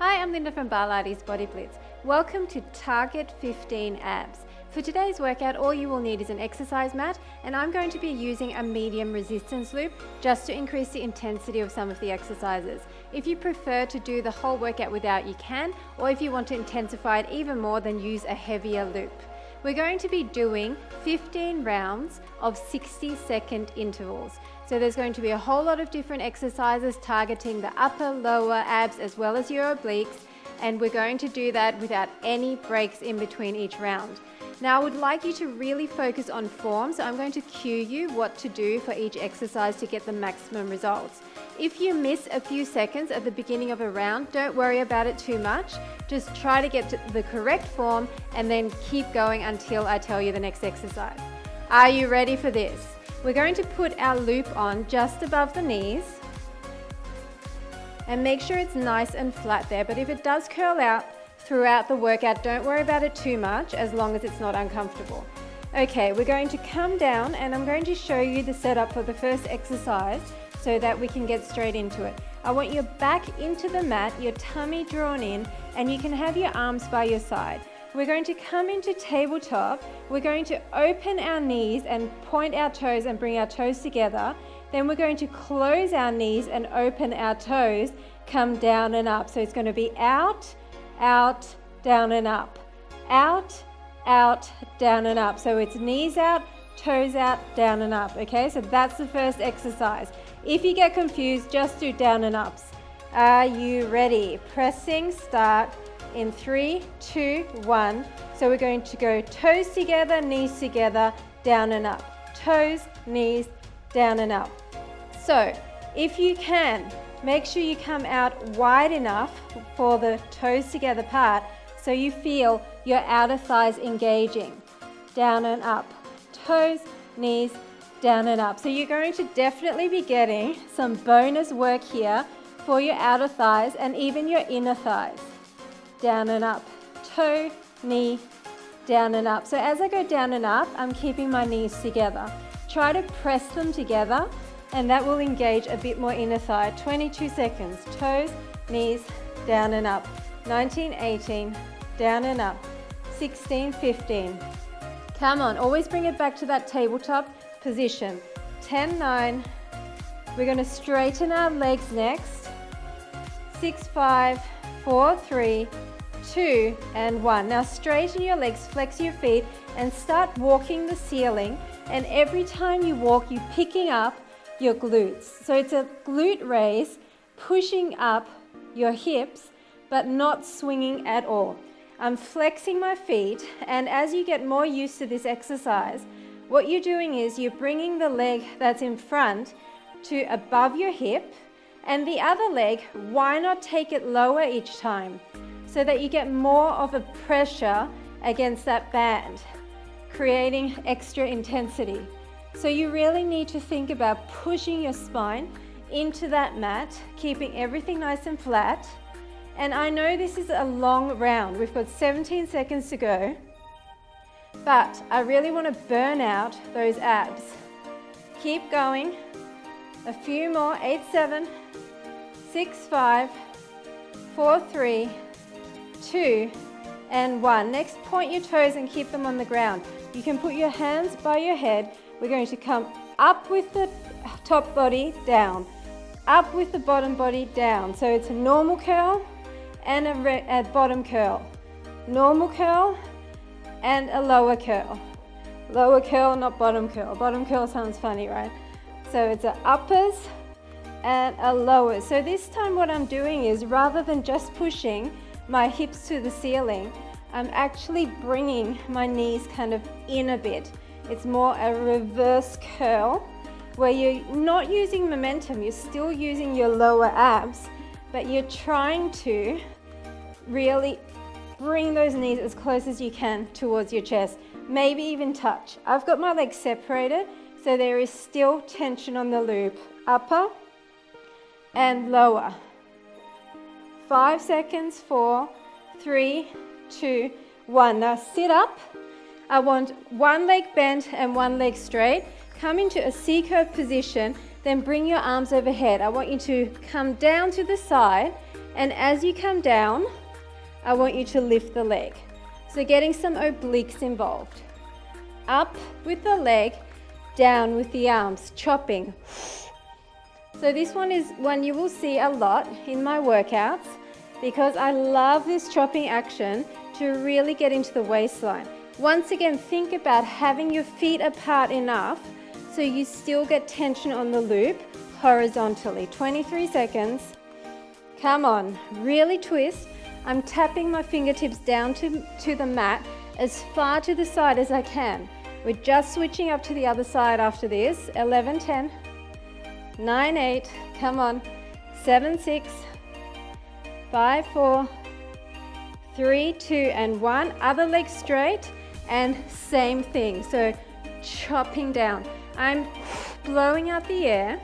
Hi, I'm Linda from Barlates Body Blitz. Welcome to Target 15 Abs. For today's workout, all you will need is an exercise mat, and I'm going to be using a medium resistance loop just to increase the intensity of some of the exercises. If you prefer to do the whole workout without, you can, or if you want to intensify it even more, then use a heavier loop. We're going to be doing 15 rounds of 60-second intervals. So there's going to be a whole lot of different exercises targeting the upper, lower abs as well as your obliques, and we're going to do that without any breaks in between each round. Now I would like you to really focus on form, so I'm going to cue you what to do for each exercise to get the maximum results. If you miss a few seconds at the beginning of a round, don't worry about it too much. Just try to get to the correct form and then keep going until I tell you the next exercise. Are you ready for this? We're going to put our loop on just above the knees and make sure it's nice and flat there, but if it does curl out throughout the workout, don't worry about it too much as long as it's not uncomfortable. Okay, we're going to come down and I'm going to show you the setup for the first exercise so that we can get straight into it. I want your back into the mat, your tummy drawn in, and you can have your arms by your side. We're going to come into tabletop. We're going to open our knees and point our toes and bring our toes together. Then we're going to close our knees and open our toes, come down and up. So it's going to be out, out, down and up. Out, out, down and up. So it's knees out, toes out, down and up. Okay, so that's the first exercise. If you get confused, just do down and ups. Are you ready? Pressing start. In 3, 2, 1. So we're going to go toes together, knees together, down and up. Toes, knees, down and up. So if you can, make sure you come out wide enough for the toes together part so you feel your outer thighs engaging. Down and up. Toes, knees, down and up. So you're going to definitely be getting some bonus work here for your outer thighs and even your inner thighs. Down and up, toe, knee, down and up. So as I go down and up, I'm keeping my knees together. Try to press them together and that will engage a bit more inner thigh. 22 seconds, toes, knees, down and up. 19, 18, down and up. 16, 15. Come on, always bring it back to that tabletop position. 10, 9. We're going to straighten our legs next. 6, 5, 4, 3, 2, and 1. Now straighten your legs, flex your feet, and start walking the ceiling. And every time you walk, you're picking up your glutes. So it's a glute raise, pushing up your hips, but not swinging at all. I'm flexing my feet, and as you get more used to this exercise, what you're doing is you're bringing the leg that's in front to above your hip, and the other leg, why not take it lower each time so that you get more of a pressure against that band, creating extra intensity. So you really need to think about pushing your spine into that mat, keeping everything nice and flat. And I know this is a long round. We've got 17 seconds to go, but I really want to burn out those abs. Keep going. A few more. 8, 7, 6, 5, 4, 3, 2, and 1. Next, point your toes and keep them on the ground. You can put your hands by your head. We're going to come up with the top body, down. Up with the bottom body, down. So it's a normal curl and a bottom curl. Normal curl and a lower curl. Lower curl, not bottom curl. Bottom curl sounds funny, right? So it's an uppers and a lower. So this time what I'm doing is, rather than just pushing my hips to the ceiling, I'm actually bringing my knees kind of in a bit. It's more a reverse curl where you're not using momentum, you're still using your lower abs, but you're trying to really bring those knees as close as you can towards your chest, maybe even touch. I've got my legs separated, so there is still tension on the loop. Upper and lower. 5 seconds, 4, 3, 2, 1. Now sit up. I want one leg bent and one leg straight. Come into a C-curve position. Then bring your arms overhead. I want you to come down to the side, and as you come down, I want you to lift the leg. So getting some obliques involved. Up with the leg, down with the arms, chopping. So this one is one you will see a lot in my workouts because I love this chopping action to really get into the waistline. Once again, think about having your feet apart enough so you still get tension on the loop horizontally. 23 seconds. Come on, really twist. I'm tapping my fingertips down to the mat as far to the side as I can. We're just switching up to the other side after this. 11, 10, 9, 8, come on, 7, 6, 5, 4, 3, 2, and 1. Other leg straight, and same thing. So chopping down. I'm blowing out the air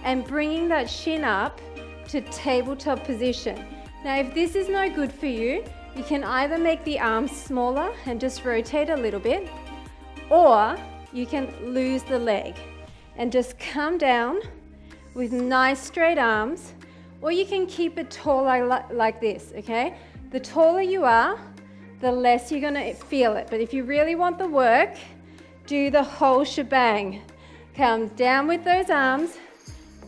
and bringing that shin up to tabletop position. Now, if this is no good for you, you can either make the arms smaller and just rotate a little bit, or you can lose the leg and just come down with nice straight arms, or you can keep it taller like this, okay? The taller you are, the less you're gonna feel it. But if you really want the work, do the whole shebang. Come down with those arms,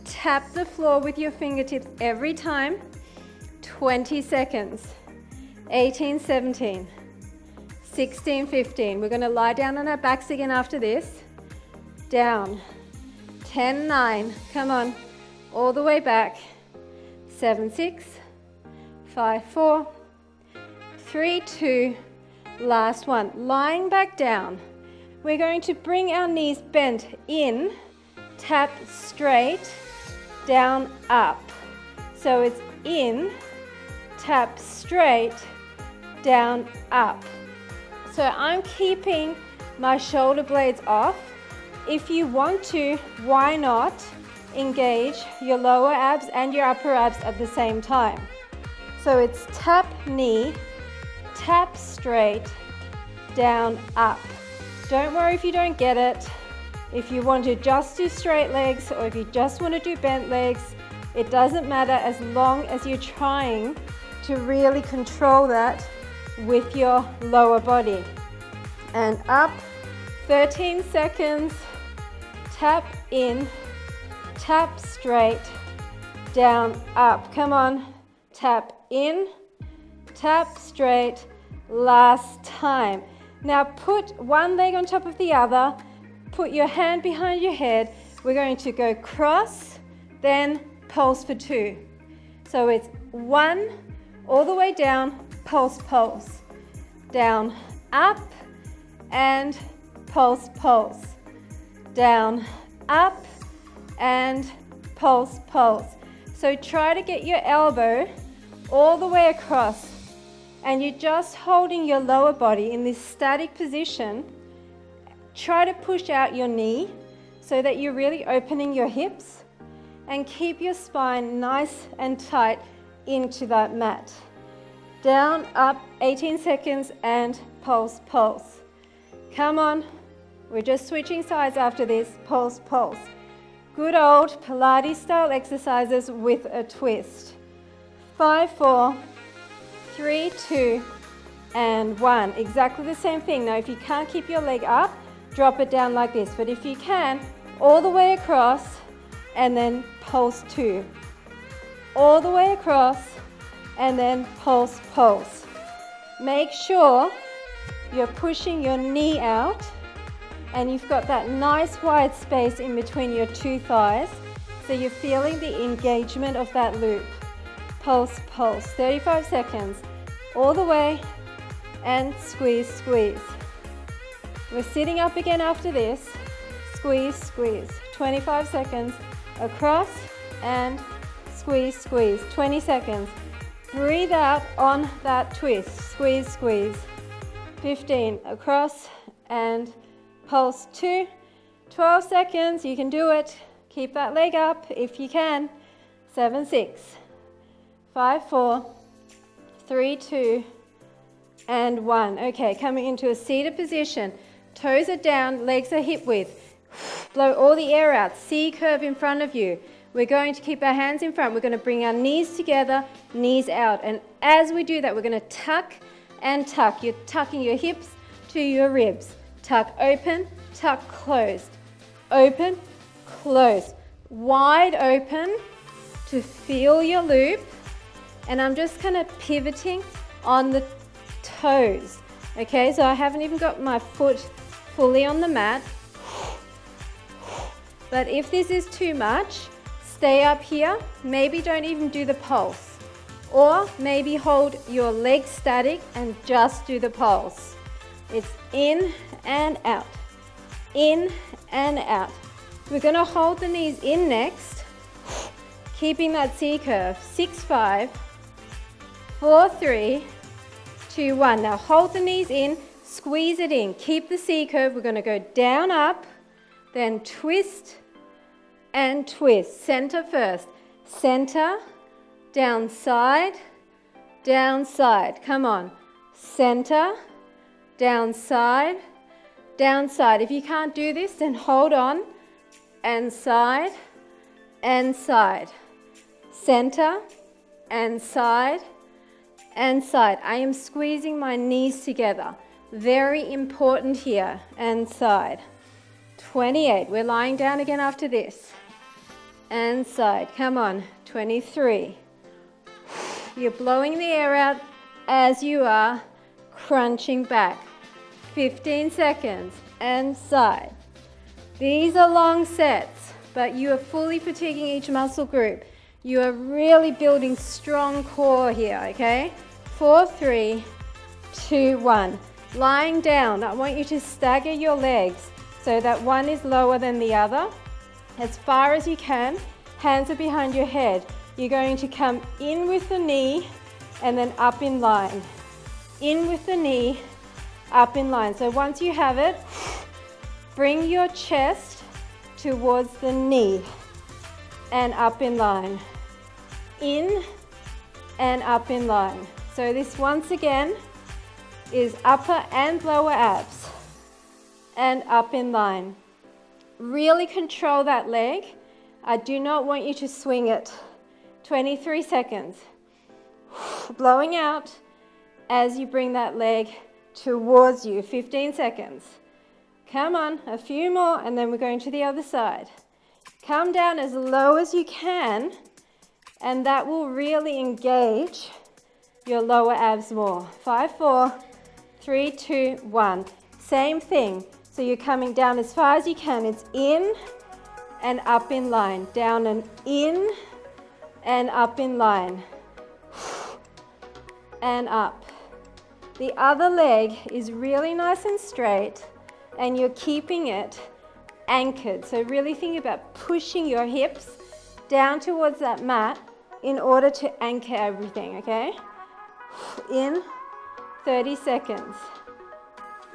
tap the floor with your fingertips every time. 20 seconds. 18, 17, 16, 15. We're gonna lie down on our backs again after this. Down. 10, 9, come on. All the way back. 7, 6, 5, 4, 3, 2, last one. Lying back down. We're going to bring our knees bent in, tap straight, down, up. So it's in, tap straight, down, up. So I'm keeping my shoulder blades off. If you want to, why not engage your lower abs and your upper abs at the same time? So it's tap knee, tap straight, down, up. Don't worry if you don't get it. If you want to just do straight legs or if you just want to do bent legs, it doesn't matter as long as you're trying to really control that with your lower body. And up, 13 seconds, tap in, tap straight, down, up. Come on, tap in, tap straight, last time. Now put one leg on top of the other, put your hand behind your head. We're going to go cross, then pulse for 2. So it's 1, all the way down, pulse, pulse. Down, up, and pulse, pulse. Down, up, and pulse, pulse. So try to get your elbow all the way across, and you're just holding your lower body in this static position. Try to push out your knee so that you're really opening your hips, and keep your spine nice and tight into that mat. Down, up, 18 seconds, and pulse, pulse. Come on, we're just switching sides after this. Pulse, pulse. Good old Pilates-style exercises with a twist. 5, 4, 3, 2, and 1. Exactly the same thing. Now, if you can't keep your leg up, drop it down like this. But if you can, all the way across, and then pulse 2. All the way across, and then pulse, pulse. Make sure you're pushing your knee out, and you've got that nice wide space in between your 2 thighs, so you're feeling the engagement of that loop. Pulse, pulse. 35 seconds. All the way, and squeeze, squeeze. We're sitting up again after this. Squeeze, squeeze. 25 seconds. Across, and squeeze, squeeze. 20 seconds. Breathe out on that twist. Squeeze, squeeze. 15. Across, and pulse 2. 12 seconds. You can do it. Keep that leg up if you can. 7, 6, 5, 4, 3, 2, and 1. Okay, coming into a seated position. Toes are down, legs are hip width. Blow all the air out. C curve in front of you. We're going to keep our hands in front. We're going to bring our knees together, knees out. And as we do that, we're going to tuck and tuck. You're tucking your hips to your ribs. Tuck open, tuck closed. Open, closed. Wide open to feel your loop. And I'm just kind of pivoting on the toes. Okay, so I haven't even got my foot fully on the mat. But if this is too much, stay up here. Maybe don't even do the pulse. Or maybe hold your legs static and just do the pulse. It's in and out. In and out. We're going to hold the knees in next. Keeping that C curve. 6, 5, 4, 3, 2, 1. Now hold the knees in. Squeeze it in. Keep the C curve. We're going to go down, up, then twist and twist. Center first. Center, down side, down side. Come on. Center, down side, down side. If you can't do this, then hold on and side and side. Center and side and side. I am squeezing my knees together. Very important here. And side. 28. We're lying down again after this. And side. Come on. 23. You're blowing the air out as you are crunching back. 15 seconds. And side. These are long sets, but you are fully fatiguing each muscle group. You are really building strong core here, okay? 4, 3, 2, 1. Lying down, I want you to stagger your legs so that one is lower than the other. As far as you can, hands are behind your head. You're going to come in with the knee and then up in line. In with the knee, up in line. So once you have it, bring your chest towards the knee and up in line. In and up in line. So this once again is upper and lower abs and up in line. Really control that leg. I do not want you to swing it. 23 seconds. Blowing out as you bring that leg towards you. 15 seconds. Come on, a few more, and then we're going to the other side. Come down as low as you can, and that will really engage your lower abs more. 5, 4, 3, 2, 1. Same thing. So you're coming down as far as you can. It's in and up in line. Down and in and up in line. And up. The other leg is really nice and straight, and you're keeping it anchored. So really think about pushing your hips down towards that mat in order to anchor everything, okay? In 30 seconds.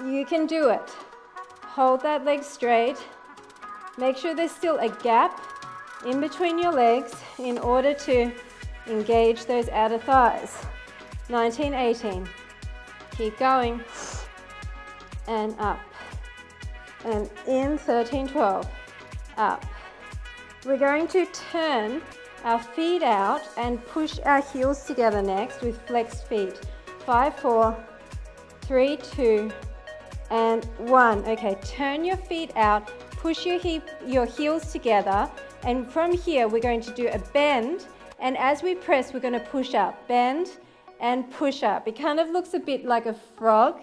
You can do it. Hold that leg straight. Make sure there's still a gap in between your legs in order to engage those outer thighs. 19, 18. Keep going. And up. And in 13, 12. Up. We're going to turn our feet out and push our heels together next with flexed feet. 5, 4, 3, 2, and 1. Okay, turn your feet out, push your heels together, and from here we're going to do a bend, and as we press we're going to push up. Bend and push up. It kind of looks a bit like a frog,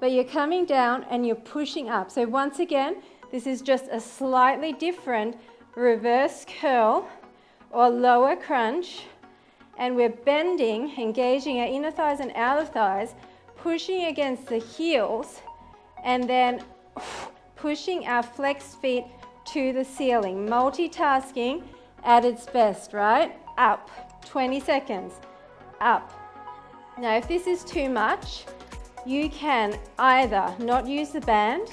but you're coming down and you're pushing up. So once again, this is just a slightly different reverse curl or lower crunch, and we're bending, engaging our inner thighs and outer thighs, pushing against the heels, and then pushing our flexed feet to the ceiling. Multitasking at its best, right? Up. 20 seconds. Up. Now, if this is too much, you can either not use the band,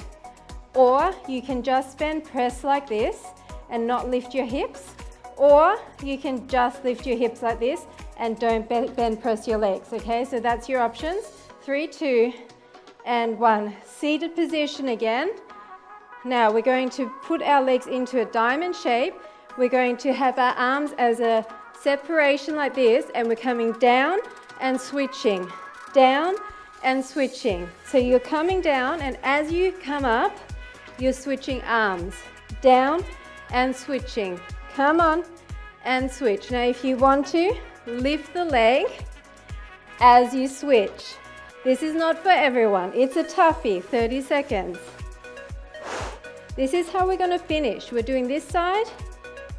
or you can just bend press like this and not lift your hips, or you can just lift your hips like this and don't bend press your legs, okay? So that's your options. 3, 2, and 1. Seated position again. Now we're going to put our legs into a diamond shape. We're going to have our arms as a separation like this, and we're coming down and switching, down and switching. So you're coming down, and as you come up, you're switching arms, down and switching. Come on and switch. Now if you want to, lift the leg as you switch. This is not for everyone. It's a toughie, 30 seconds. This is how we're going to finish. We're doing this side,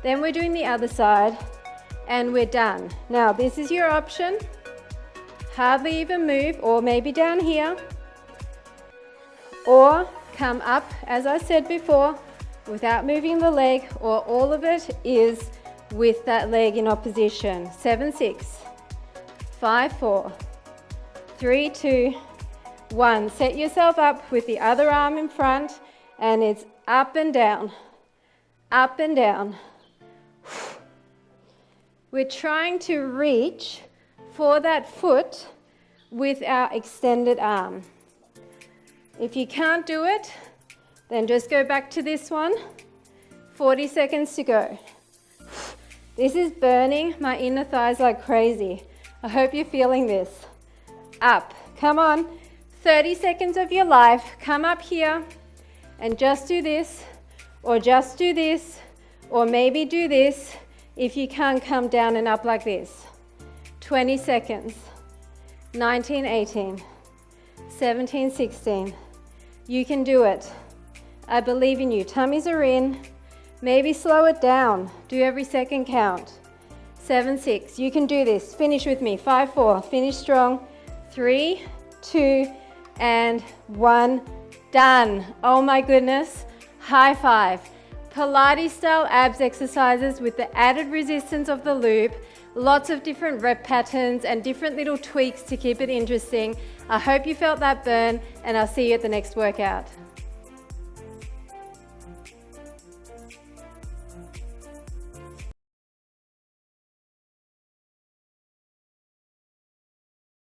then we're doing the other side, and we're done. Now this is your option. Hardly even move, or maybe down here, or come up, as I said before, without moving the leg, or all of it is with that leg in opposition. 7, 6, 5, 4, 3, 2, 1. Set yourself up with the other arm in front, and it's up and down, up and down. We're trying to reach for that foot with our extended arm. If you can't do it, then just go back to this one. 40 seconds to go. This is burning my inner thighs like crazy. I hope you're feeling this. Up, come on. 30 seconds of your life. Come up here and just do this, or just do this, or maybe do this if you can't come down and up like this. 20 seconds. 19, 18, 17, 16. You can do it. I believe in you. Tummies are in. Maybe slow it down. Do every second count. 7, 6. You can do this. Finish with me. 5, 4. Finish strong. 3, 2, and 1. Done. Oh my goodness. High five. Pilates-style abs exercises with the added resistance of the loop. Lots of different rep patterns and different little tweaks to keep it interesting. I hope you felt that burn, and I'll see you at the next workout.